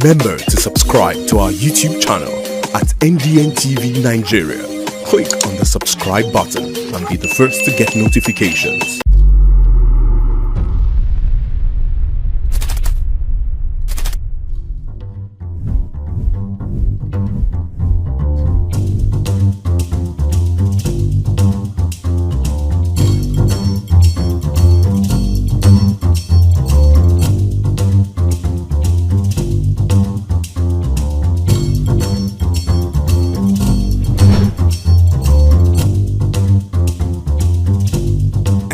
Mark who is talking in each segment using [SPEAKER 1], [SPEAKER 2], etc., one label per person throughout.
[SPEAKER 1] Remember to subscribe to our YouTube channel at NDN TV Nigeria. Click on the subscribe button and be the first to get notifications.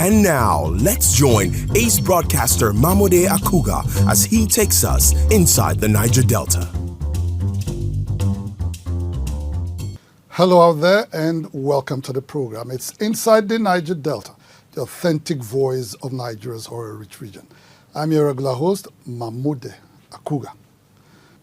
[SPEAKER 1] And now, let's join ace broadcaster MAMODE AKUGHA as he takes us inside the Niger Delta.
[SPEAKER 2] Hello out there and welcome to the program. It's Inside the Niger Delta, the authentic voice of Nigeria's oil-rich region. I'm your regular host, MAMODE AKUGHA.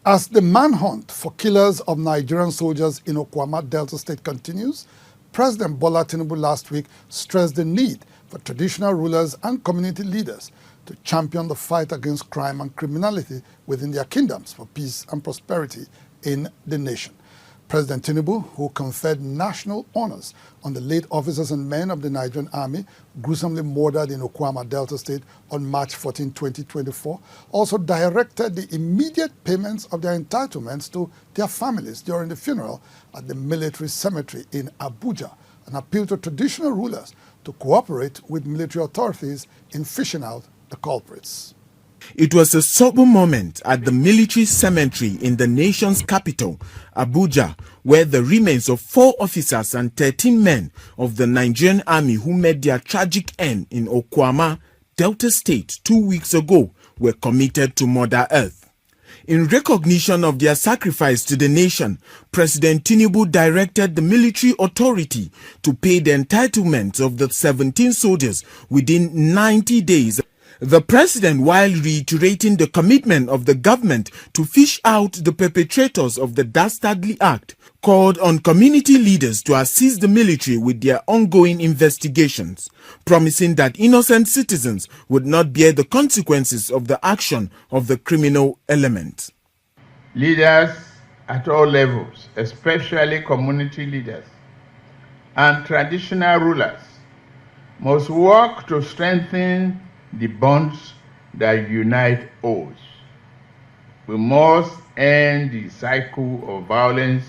[SPEAKER 2] As the manhunt for killers of Nigerian soldiers in AKUGHA Delta State continues, President Bola Tinubu last week stressed the need for traditional rulers and community leaders to champion the fight against crime and criminality within their kingdoms for peace and prosperity in the nation. President Tinubu, who conferred national honors on the late officers and men of the Nigerian army gruesomely murdered in AKUGHA Delta State on March 14, 2024, also directed the immediate payments of their entitlements to their families during the funeral at the military cemetery in Abuja, and appealed to traditional rulers to cooperate with military authorities in fishing out the culprits.
[SPEAKER 3] It was a sober moment at the military cemetery in the nation's capital, Abuja, where the remains of 4 officers and 13 men of the Nigerian army who met their tragic end in AKUGHA Delta State 2 weeks ago were committed to Mother Earth. In recognition of their sacrifice to the nation, President Tinubu directed the military authority to pay the entitlements of the 17 soldiers within 90 days. The president, while reiterating the commitment of the government to fish out the perpetrators of the dastardly act, called on community leaders to assist the military with their ongoing investigations, promising that innocent citizens would not bear the consequences of the action of the criminal element.
[SPEAKER 4] Leaders at all levels, especially community leaders and traditional rulers, must work to strengthen the bonds that unite us. We must end the cycle of violence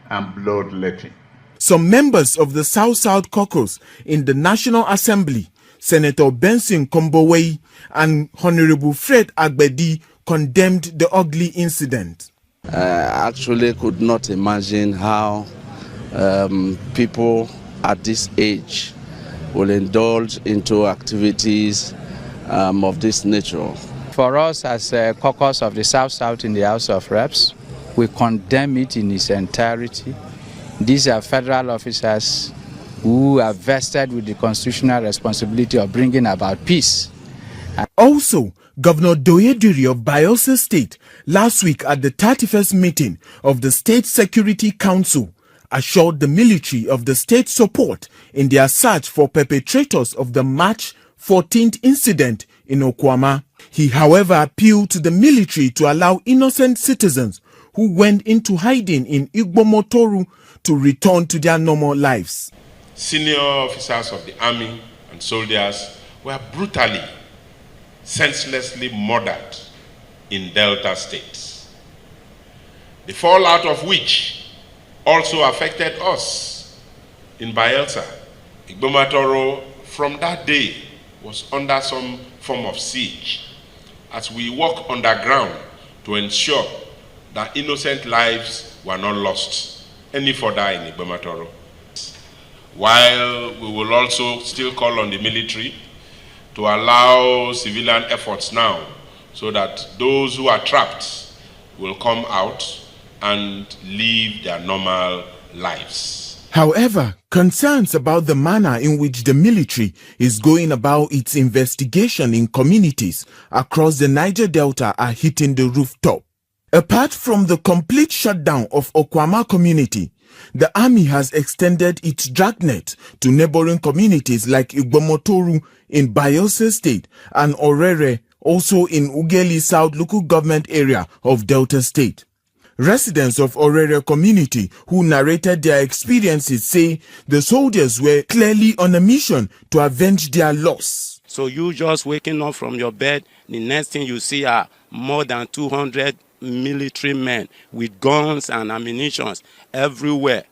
[SPEAKER 4] and bloodletting.
[SPEAKER 3] Some members of the South-South caucus in the National Assembly, Senator Benson Kombowei and Honorable Fred Agbedi, condemned the ugly incident.
[SPEAKER 5] I actually could not imagine how people at this age will indulge into activities of this nature.
[SPEAKER 6] For us as a caucus of the South-South in the House of Reps, we condemn it in its entirety. These are federal officers who are vested with the constitutional responsibility of bringing about peace.
[SPEAKER 3] Also, Governor Doyediri of Bayelsa State last week at the 31st meeting of the State Security Council assured the military of the state's support in their search for perpetrators of the March 14th incident in AKUGHA. He, however, appealed to the military to allow innocent citizens who went into hiding in Igbomotoru to return to their normal lives.
[SPEAKER 7] Senior officers of the army and soldiers were brutally, senselessly murdered in Delta states, the fallout of which also affected us in Bayelsa. Igbomotoru from that day was under some form of siege as we work underground to ensure that innocent lives were not lost any further in Igbomotoru. While we will also still call on the military to allow civilian efforts now so that those who are trapped will come out and live their normal lives.
[SPEAKER 3] However, concerns about the manner in which the military is going about its investigation in communities across the Niger Delta are hitting the rooftop. Apart from the complete shutdown of AKUGHA community, the army has extended its dragnet to neighboring communities like Igbomotoru in Bayelsa State and Orere, also in Ughelli South local government area of Delta State. Residents of Orere community who narrated their experiences say the soldiers were clearly on a mission to avenge their loss.
[SPEAKER 8] So you just waking up from your bed, the next thing you see are more than 200 military men with guns and ammunition everywhere.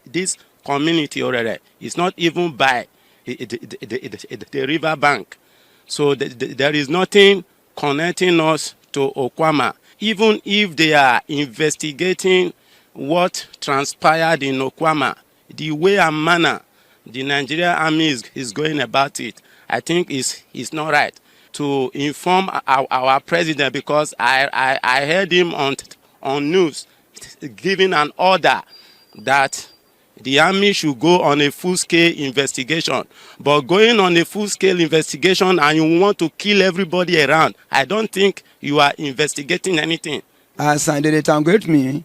[SPEAKER 8] This community Orere is not even by the river bank. So there is nothing connecting us to Okwama. Even if they are investigating what transpired in Okwama, the way and manner the Nigerian army is going about it, I think is not right. To inform our president, because I heard him on news giving an order that the army should go on a full-scale investigation. But going on a full-scale investigation and you want to kill everybody around, I don't think you are investigating anything.
[SPEAKER 9] As they target me,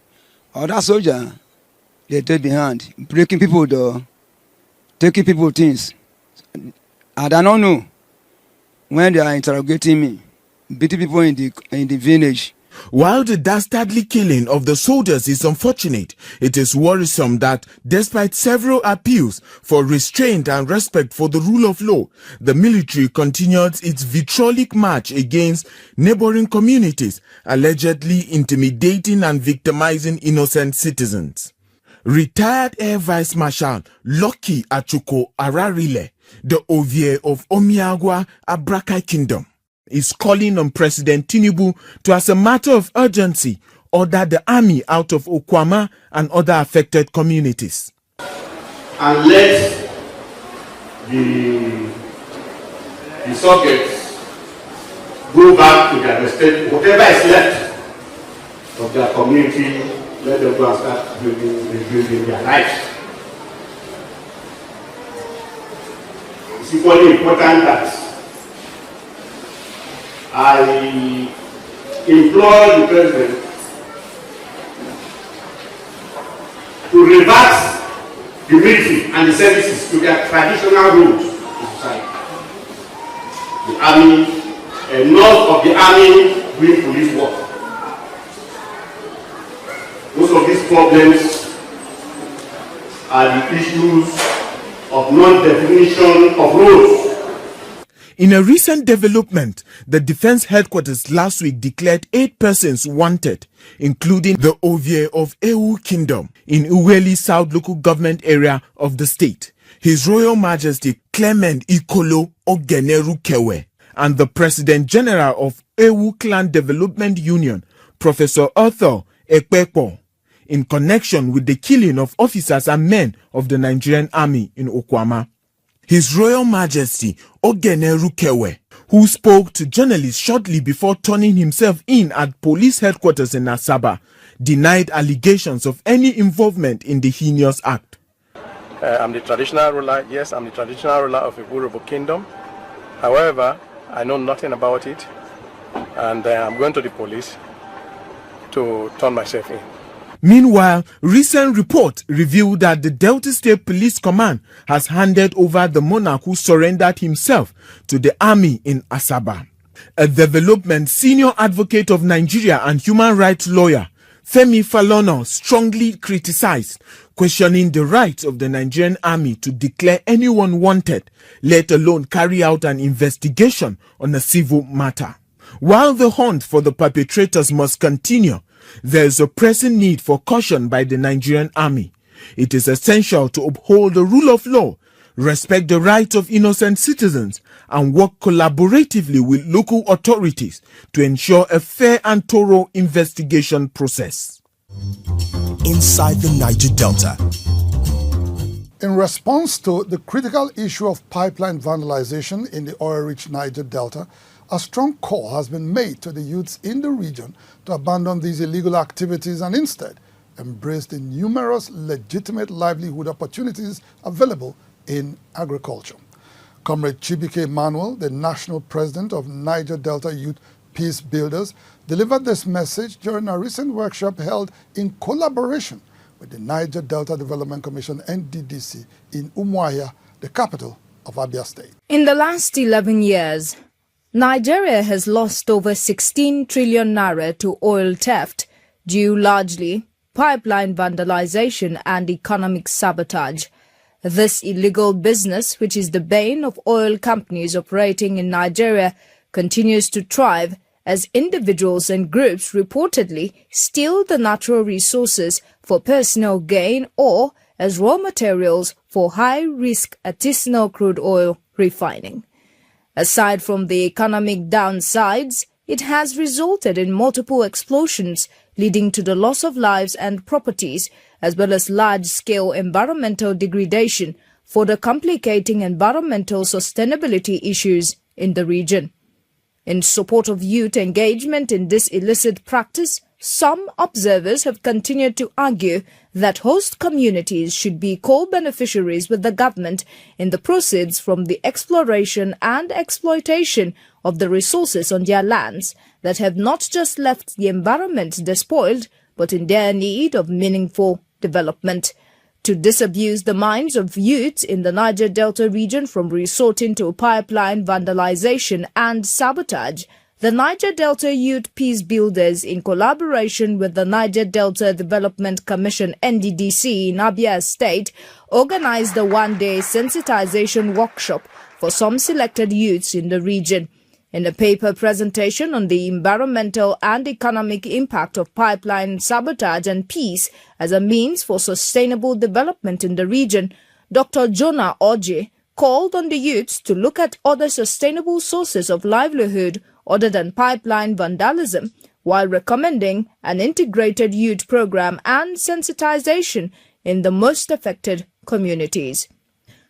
[SPEAKER 9] other soldier, they take behind, breaking people door, taking people things. And I don't know when they are interrogating me, beating people in the village.
[SPEAKER 3] While the dastardly killing of the soldiers is unfortunate, it is worrisome that despite several appeals for restraint and respect for the rule of law, the military continued its vitriolic march against neighboring communities, allegedly intimidating and victimizing innocent citizens. Retired Air Vice Marshal Lucky Achuko Ararile, the Ovie of Omiagwa Abraka Kingdom, is calling on President Tinubu to, as a matter of urgency, order the army out of Okwama and other affected communities.
[SPEAKER 10] And let the subjects go back to their state, whatever is left of their community, let them go and start rebuilding their lives. It's equally important that I implore the president to revert the military and the services to their traditional roles in society. The army, enough of the army doing police work. Most of these problems are the issues of non-definition of roles.
[SPEAKER 3] In a recent development, the Defense Headquarters last week declared 8 persons wanted, including the Ovie of Ewu Kingdom in Ughelli South local government area of the state, His Royal Majesty Clement Ikolo Ogeneru Kewe, and the President General of Ewu Clan Development Union, Professor Arthur Ekpekpo, in connection with the killing of officers and men of the Nigerian Army in Okwama. His Royal Majesty Ogeneru Kewe, who spoke to journalists shortly before turning himself in at police headquarters in Asaba, denied allegations of any involvement in the heinous act.
[SPEAKER 11] I'm the traditional ruler. Yes, I'm the traditional ruler of Igbo Kingdom. However, I know nothing about it, and I'm going to the police to turn myself in.
[SPEAKER 3] Meanwhile, recent report revealed that the Delta State Police Command has handed over the monarch who surrendered himself to the army in Asaba. A development senior advocate of Nigeria and human rights lawyer Femi Falana strongly criticized, questioning the rights of the Nigerian army to declare anyone wanted, let alone carry out an investigation on a civil matter. While the hunt for the perpetrators must continue, there is a pressing need for caution by the Nigerian army. It is essential to uphold the rule of law, respect the rights of innocent citizens, and work collaboratively with local authorities to ensure a fair and thorough investigation process.
[SPEAKER 1] Inside the Niger Delta.
[SPEAKER 2] In response to the critical issue of pipeline vandalization in the oil-rich Niger Delta, a strong call has been made to the youths in the region to abandon these illegal activities and instead embrace the numerous legitimate livelihood opportunities available in agriculture. Comrade Chibike Emmanuel, the national president of Niger Delta Youth Peace Builders, delivered this message during a recent workshop held in collaboration with the Niger Delta Development Commission (NDDC) in Umuahia, the capital of Abia State.
[SPEAKER 12] In the last 11 years, Nigeria has lost over 16 trillion naira to oil theft, due largely pipeline vandalization and economic sabotage. This illegal business, which is the bane of oil companies operating in Nigeria, continues to thrive as individuals and groups reportedly steal the natural resources for personal gain or as raw materials for high-risk artisanal crude oil refining. Aside from the economic downsides, it has resulted in multiple explosions, leading to the loss of lives and properties, as well as large-scale environmental degradation, further complicating environmental sustainability issues in the region. In support of youth engagement in this illicit practice, some observers have continued to argue that host communities should be co-beneficiaries with the government in the proceeds from the exploration and exploitation of the resources on their lands that have not just left the environment despoiled, but in their need of meaningful development. To disabuse the minds of youths in the Niger Delta region from resorting to pipeline vandalization and sabotage, the Niger Delta Youth Peace Builders, in collaboration with the Niger Delta Development Commission NDDC in Abia State, organized a one-day sensitization workshop for some selected youths in the region. In a paper presentation on the environmental and economic impact of pipeline sabotage and peace as a means for sustainable development in the region, Dr. Jonah Oje called on the youths to look at other sustainable sources of livelihood other than pipeline vandalism, while recommending an integrated youth program and sensitization in the most affected communities.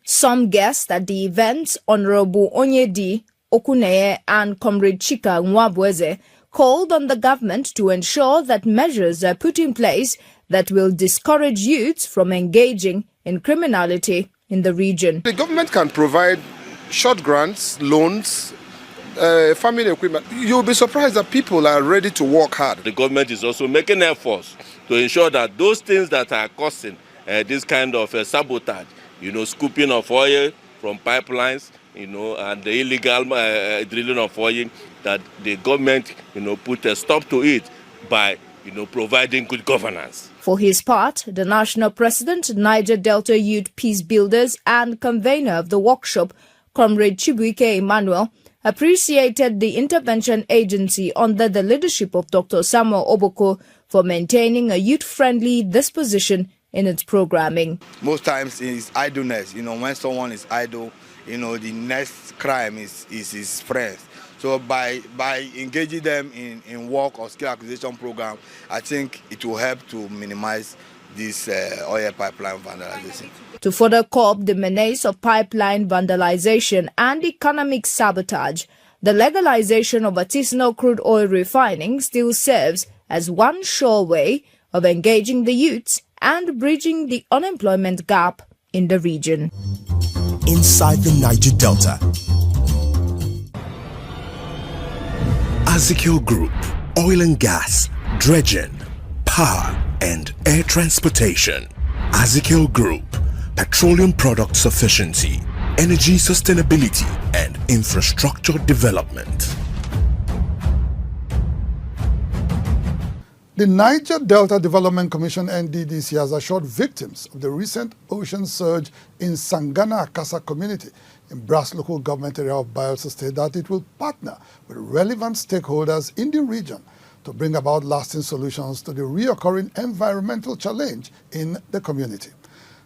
[SPEAKER 12] Some guests at the events, Honorable Onyedi Okuneye and Comrade Chika Nwabweze, called on the government to ensure that measures are put in place that will discourage youths from engaging in criminality in the region.
[SPEAKER 13] The government can provide short grants, loans, family equipment. You'll be surprised that people are ready to work hard.
[SPEAKER 14] The government is also making efforts to ensure that those things that are causing this kind of sabotage, scooping of oil from pipelines, and the illegal drilling of oil, that the government, put a stop to it by, providing good governance.
[SPEAKER 12] For his part, the national president, Niger Delta Youth Peace Builders and convener of the workshop, Comrade Chibuike Emmanuel, appreciated the intervention agency under the leadership of Dr. Samuel Oboko for maintaining a youth-friendly disposition in its programming.
[SPEAKER 15] Most times it's idleness. When someone is idle, the next crime is his friends. So by engaging them in work or skill acquisition program, I think it will help to minimize this oil pipeline vandalization.
[SPEAKER 12] To further curb the menace of pipeline vandalization and economic sabotage, the legalization of artisanal crude oil refining still serves as one sure way of engaging the youths and bridging the unemployment gap in the region.
[SPEAKER 1] Inside the Niger Delta, AKUGHA Group, oil and gas, dredging, power and air transportation. AKUGHA Group, petroleum product sufficiency, energy sustainability and infrastructure development.
[SPEAKER 2] The Niger Delta Development Commission NDDC has assured victims of the recent ocean surge in Sangana Akasa community in Brass local government area of Bayelsa State that it will partner with relevant stakeholders in the region to bring about lasting solutions to the reoccurring environmental challenge in the community.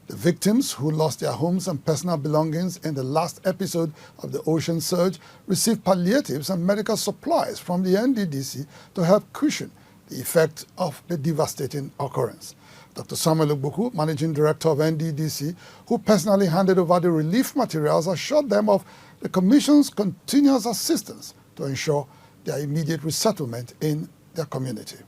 [SPEAKER 2] The victims who lost their homes and personal belongings in the last episode of the ocean surge received palliatives and medical supplies from the NDDC to help cushion the effect of the devastating occurrence. Dr. Samuel Ogbuku, Managing Director of NDDC, who personally handed over the relief materials, assured them of the Commission's continuous assistance to ensure their immediate resettlement in their community.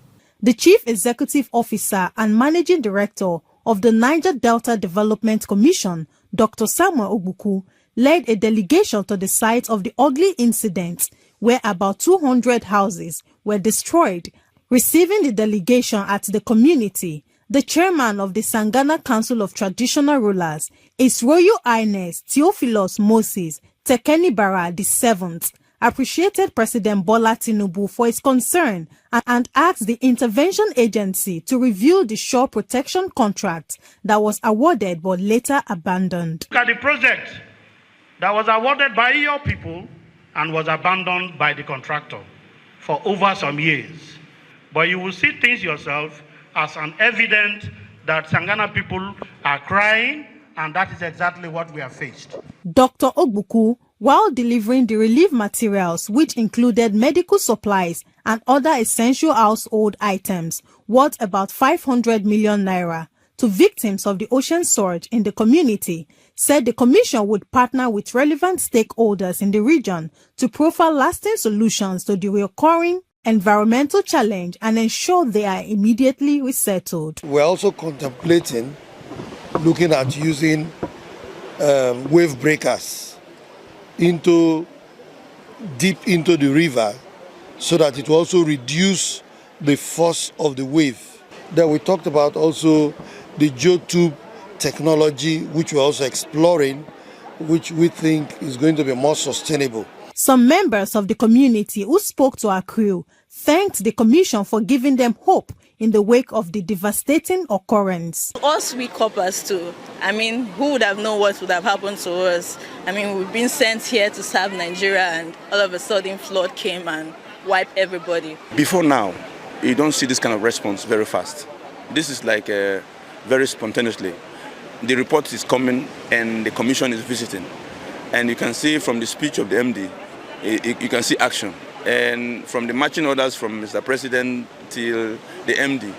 [SPEAKER 16] The Chief Executive Officer and Managing Director of the Niger Delta Development Commission, Dr. Samuel Ogbuku, led a delegation to the site of the ugly incident where about 200 houses were destroyed. Receiving the delegation at the community, the chairman of the Sangana Council of Traditional Rulers, His Royal Highness Theophilus Moses Tekenibara VII, appreciated President Bola Tinubu for his concern and asked the intervention agency to review the shore protection contract that was awarded but later abandoned.
[SPEAKER 17] Look at the project that was awarded by your people and was abandoned by the contractor for over some years. But you will see things yourself as an evidence that Sangana people are crying, and that is exactly what we have faced.
[SPEAKER 16] Dr. Ogbuku, while delivering the relief materials, which included medical supplies and other essential household items worth about 500 million naira to victims of the ocean surge in the community, said the commission would partner with relevant stakeholders in the region to profile lasting solutions to the recurring environmental challenge and ensure they are immediately resettled.
[SPEAKER 18] We're also contemplating looking at using wave breakers deep into the river so that it will also reduce the force of the wave. Then we talked about also the geotube technology, which we're also exploring, which we think is going to be more sustainable.
[SPEAKER 16] Some members of the community who spoke to our crew thanked the commission for giving them hope in the wake of the devastating occurrence.
[SPEAKER 19] Us, we coppers too. I mean, who would have known what would have happened to us? I mean, we've been sent here to serve Nigeria, and all of a sudden flood came and wiped everybody.
[SPEAKER 20] Before now, you don't see this kind of response very fast. This is like very spontaneously. The report is coming and the commission is visiting. And you can see from the speech of the MD, you can see action. And from the marching orders from Mr. President till the MD,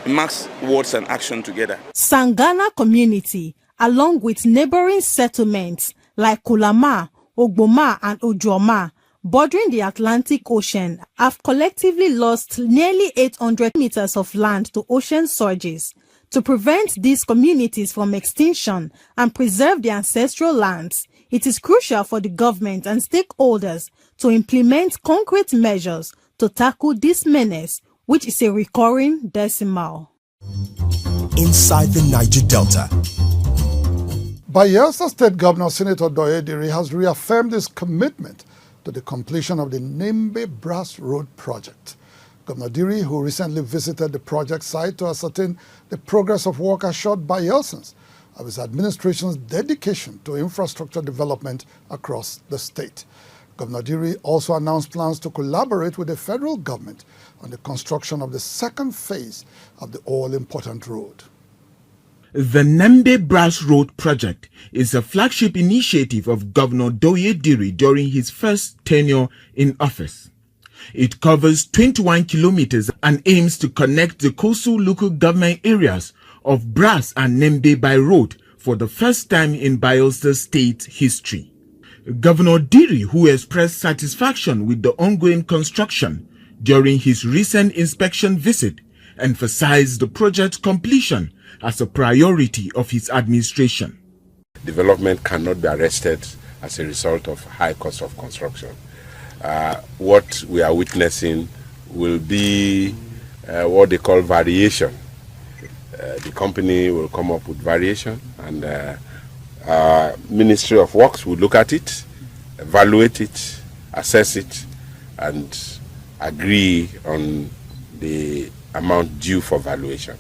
[SPEAKER 20] it marks words and action together.
[SPEAKER 16] Sangana community, along with neighboring settlements like Kulama, Ogboma and Ojoma, bordering the Atlantic Ocean, have collectively lost nearly 800 meters of land to ocean surges. To prevent these communities from extinction and preserve their ancestral lands, it is crucial for the government and stakeholders to implement concrete measures to tackle this menace, which is a recurring decimal.
[SPEAKER 1] Inside the Niger Delta.
[SPEAKER 2] Bayelsa State Governor Senator Doye Diri has reaffirmed his commitment to the completion of the Nembe Brass Road project. Governor Diri, who recently visited the project site to ascertain the progress of work, assured Bayelsans of his administration's dedication to infrastructure development across the state. Governor Diri also announced plans to collaborate with the federal government on the construction of the second phase of the all-important road.
[SPEAKER 3] The Nembe Brass Road project is a flagship initiative of Governor Doye Diri during his first tenure in office. It covers 21 kilometers and aims to connect the coastal local government areas of Brass and Nembe by road for the first time in Bayelsa State history. Governor Diri, who expressed satisfaction with the ongoing construction during his recent inspection visit, emphasized the project's completion as a priority of his administration.
[SPEAKER 7] Development cannot be arrested as a result of high cost of construction. What we are witnessing will be what they call variation. The company will come up with variation, and Ministry of Works will look at it, evaluate it, assess it, and agree on the amount due for valuation.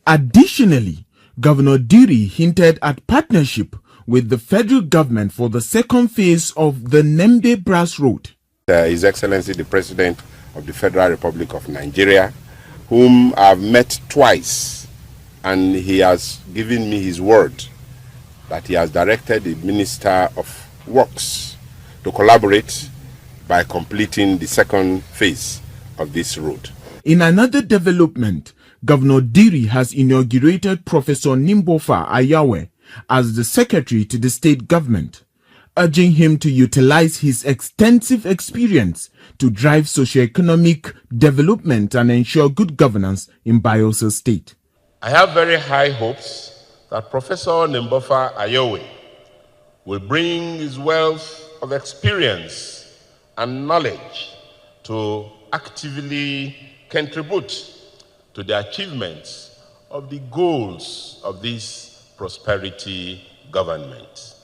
[SPEAKER 3] Additionally, Governor Diri hinted at partnership with the federal government for the second phase of the Nembe Brass Road.
[SPEAKER 7] His Excellency the President of the Federal Republic of Nigeria, whom I've met twice, and he has given me his word that he has directed the Minister of Works to collaborate by completing the second phase of this road.
[SPEAKER 3] In another development, Governor Diri has inaugurated Professor Nimbofa Ayawe as the secretary to the state government, urging him to utilize his extensive experience to drive socio-economic development and ensure good governance in Bayelsa State.
[SPEAKER 7] I have very high hopes that Professor Nimbofa Ayawe will bring his wealth of experience and knowledge to actively contribute to the achievements of the goals of this prosperity government.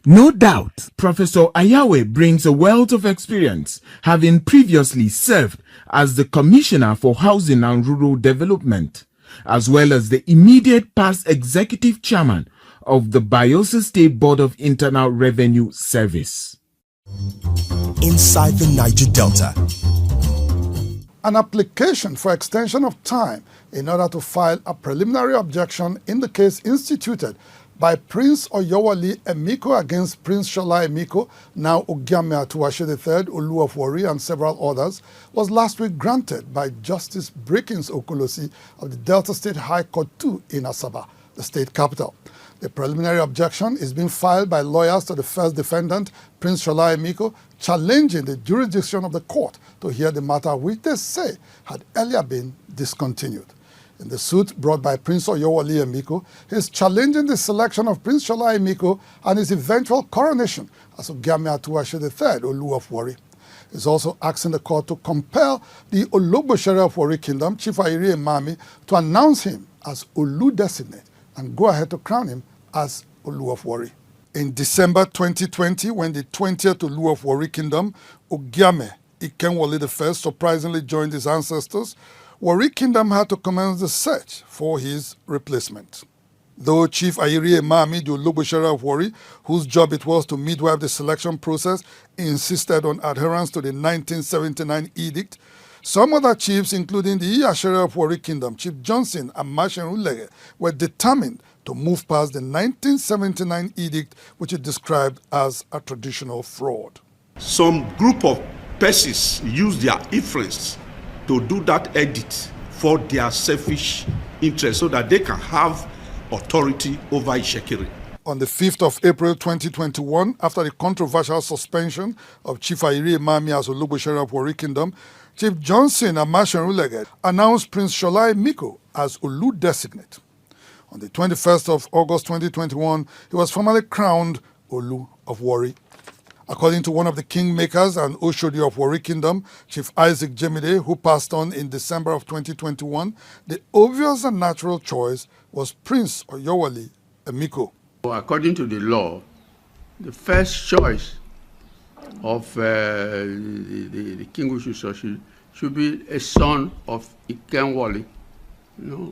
[SPEAKER 3] No doubt, Professor Ayawe brings a wealth of experience, having previously served as the Commissioner for Housing and Rural Development, as well as the immediate past Executive Chairman of the Bayelsa State Board of Internal Revenue Service.
[SPEAKER 1] Inside the Niger Delta.
[SPEAKER 2] An application for extension of time in order to file a preliminary objection in the case instituted by Prince Oyewale Emiko against Prince Shola Emiko, now Ogiame Atuwashe III, Olu of Warri, and several others, was last week granted by Justice Brekins Okolosi of the Delta State High Court II in Asaba, the state capital. The preliminary objection is being filed by lawyers to the first defendant, Prince Shola Emiko, challenging the jurisdiction of the court to hear the matter, which they say had earlier been discontinued. In the suit brought by Prince Oyewale Emiko, he is challenging the selection of Prince Shola Emiko and his eventual coronation as Ogiame Atuwashe III, Olu of Warri. He is also asking the court to compel the Olobosere of Warri Kingdom, Chief Ayiri Emami, to announce him as Olu designate and go ahead to crown him as Olu of Warri. In December 2020, when the 20th Olu of Warri Kingdom, Ogiame Ikenwole I, surprisingly joined his ancestors, Warri Kingdom had to commence the search for his replacement. Though Chief Ayiri Emami, the Olobosere of Warri, whose job it was to midwife the selection process, insisted on adherence to the 1979 edict, some other chiefs, including the Iyashere of Warri Kingdom, Chief Johnson and Mashen Ulege, were determined to move past the 1979 edict, which is described as a traditional fraud.
[SPEAKER 21] Some group of persons use their influence to do that edit for their selfish interest so that they can have authority over Ishekiri.
[SPEAKER 2] On the 5th of April 2021, after the controversial suspension of Chief Ayiri Emami as Olobosere of Warri Kingdom, Chief Johnson and Mashen Ulege announced Prince Shola Emiko as Olu designate. On the 21st of August 2021, he was formally crowned Olu of Warri. According to one of the kingmakers and Oshodi of Warri Kingdom, Chief Isaac Jemide, who passed on in December of 2021, the obvious and natural choice was Prince Oyewale Emiko.
[SPEAKER 22] According to the law, the first choice of the king who should be a son of Ikenwole,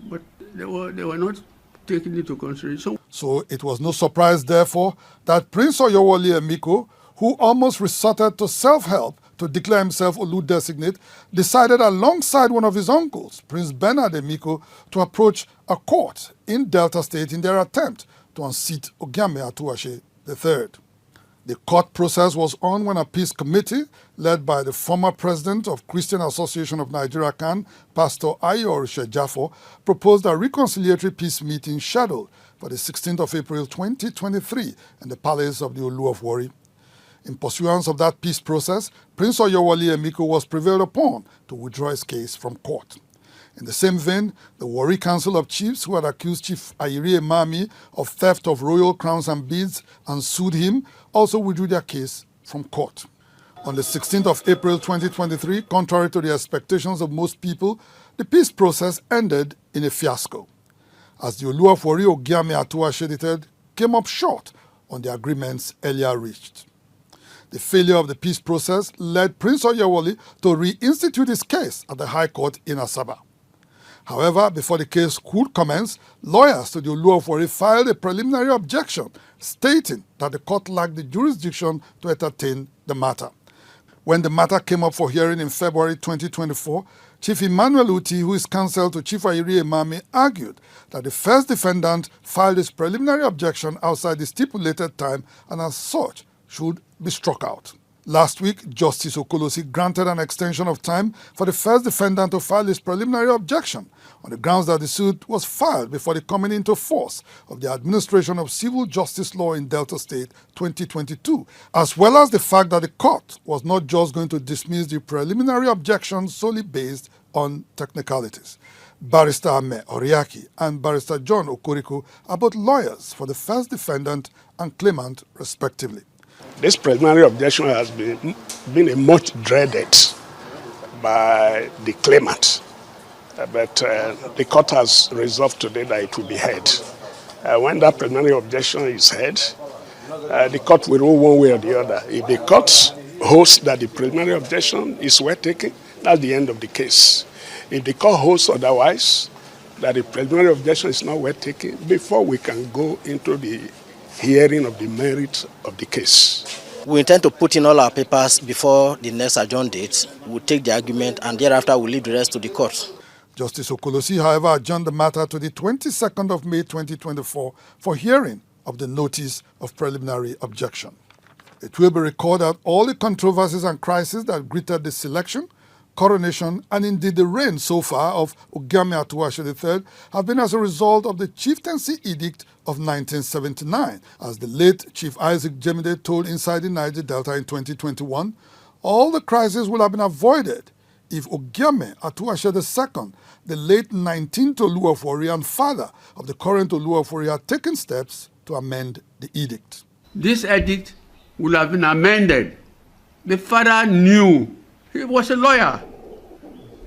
[SPEAKER 22] but they were not taken into consideration.
[SPEAKER 2] So it was no surprise, therefore, that Prince Oyewale Emiko, who almost resorted to self-help to declare himself Olu designate, decided alongside one of his uncles, Prince Bernard Emiko, to approach a court in Delta State in their attempt to unseat Ogiame Atuwashe III. The court process was on when a peace committee, led by the former president of Christian Association of Nigeria, CAN, Pastor Ayo Orishejafo, proposed a reconciliatory peace meeting scheduled for the 16th of April 2023 in the palace of the Olu of Warri. In pursuance of that peace process, Prince Oyewale Emiko was prevailed upon to withdraw his case from court. In the same vein, the Warri Council of Chiefs, who had accused Chief Ayiri Emami of theft of royal crowns and beads and sued him, also withdrew their case from court. On the 16th of April 2023, contrary to the expectations of most people, the peace process ended in a fiasco, as the Olu of Warri Ogiame Atuwashe III came up short on the agreements earlier reached. The failure of the peace process led Prince Oyewale to reinstitute his case at the High Court in Asaba. However, before the case could commence, lawyers to the Olu of Warri filed a preliminary objection stating that the court lacked the jurisdiction to entertain the matter. When the matter came up for hearing in February 2024, Chief Emmanuel Uti, who is counsel to Chief Ayiri Emami, argued that the first defendant filed his preliminary objection outside the stipulated time and as such should be struck out. Last week, Justice Okolosi granted an extension of time for the first defendant to file his preliminary objection on the grounds that the suit was filed before the coming into force of the Administration of Civil Justice Law in Delta State 2022, as well as the fact that the court was not just going to dismiss the preliminary objection solely based on technicalities. Barrister Ame Oriaki and Barrister John Okoriko are both lawyers for the first defendant and claimant, respectively.
[SPEAKER 23] This preliminary objection has been a much dreaded by the claimant, but the court has resolved today that it will be heard. When that preliminary objection is heard, the court will rule one way or the other. If the court holds that the preliminary objection is well taken, that's the end of the case. If the court holds otherwise, that the preliminary objection is not well taken, before we can go into the hearing of the merits of the case.
[SPEAKER 4] We intend to put in all our papers before the next adjourned date. We'll take the argument and thereafter we'll leave the rest to the court.
[SPEAKER 2] Justice Okolosi, however, adjourned the matter to the 22nd of May 2024 for hearing of the notice of preliminary objection. It will be recorded that all the controversies and crises that greeted the selection, coronation, and indeed the reign so far of Ugame Atuashe III have been as a result of the Chieftaincy Edict of 1979. As the late Chief Isaac Jemide told Inside the Niger Delta in 2021, all the crises would have been avoided if Ugame Atuashe II, the late 19th Oluwafori and father of the current Oluwafori, had taken steps to amend the edict.
[SPEAKER 22] This edict would have been amended. The father knew. He was a lawyer.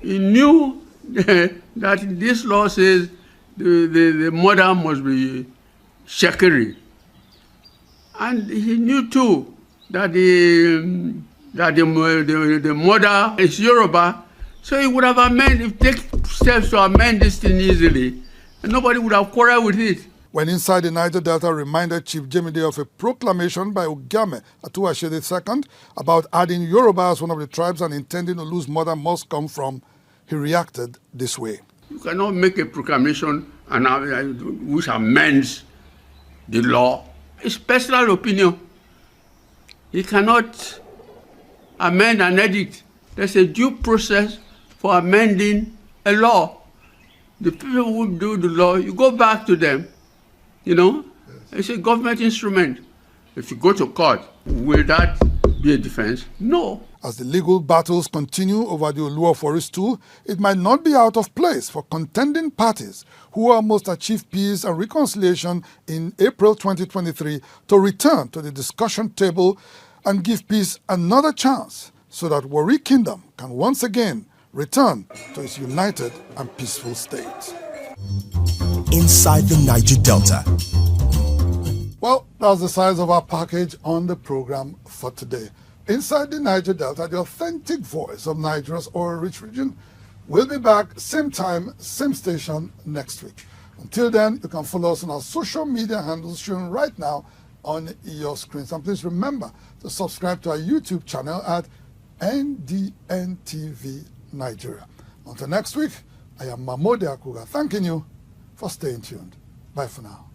[SPEAKER 22] He knew that this law says the mother must be Shekiri. And he knew too that the mother is Yoruba, so he would have take steps to amend this thing easily, and nobody would have quarreled with it.
[SPEAKER 2] When Inside the Niger Delta reminded Chief Jemide of a proclamation by Ugame Atuashe II about adding Yoruba as one of the tribes and intending Olu's mother must come from, he reacted this way.
[SPEAKER 22] You cannot make a proclamation which amends the law. It's personal opinion. You cannot amend an edict. There's a due process for amending a law. The people who do the law, you go back to them. You know, it's a government instrument. If you go to court, will that be a defense? No.
[SPEAKER 2] As the legal battles continue over the Oluwaforis too, it might not be out of place for contending parties who almost achieved peace and reconciliation in April 2023 to return to the discussion table and give peace another chance so that Warri Kingdom can once again return to its united and peaceful state.
[SPEAKER 1] Inside the Niger Delta.
[SPEAKER 2] Well, that's the size of our package on the program for today. Inside the Niger Delta, the authentic voice of Nigeria's oil-rich region. We'll be back same time, same station next week. Until then, you can follow us on our social media handles shown right now on your screens. And please remember to subscribe to our YouTube channel at NDNTV Nigeria. Until next week, I am MAMODE AKUGHA, thanking you for staying tuned. Bye for now.